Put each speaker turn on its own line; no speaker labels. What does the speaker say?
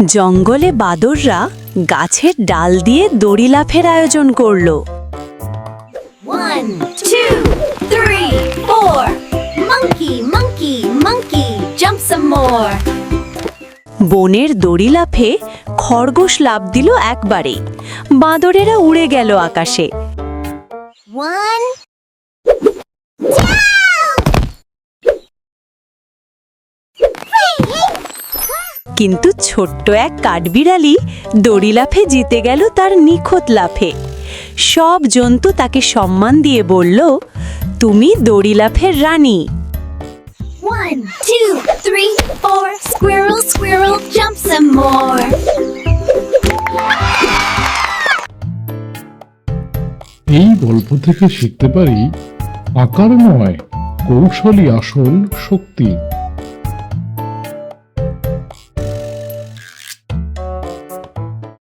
জঙ্গলে বাদররা গাছের ডাল দিয়ে দড়ি লাফের আয়োজন করলো।
1, 2, 3, 4. Monkey, monkey, monkey, jump some more.
বনের দড়ি লাফে খরগোশ লাফ দিল একবারে, বাঁদরেরা উড়ে গেল আকাশে।
1,
কিন্তু ছোট্ট এক কাঠবিড়ালি দড়ি লাফে জিতে গেল তার নিখুঁত লাফে। সব জন্তু তাকে সম্মান দিয়ে বলল, তুমি দড়ি লাফের রানী।
1, 2, 3, 4. Squirrel, squirrel, jump some more.
এই গল্প থেকে শিখতে পারি, আকার নয়, কৌশলই আসল শক্তি।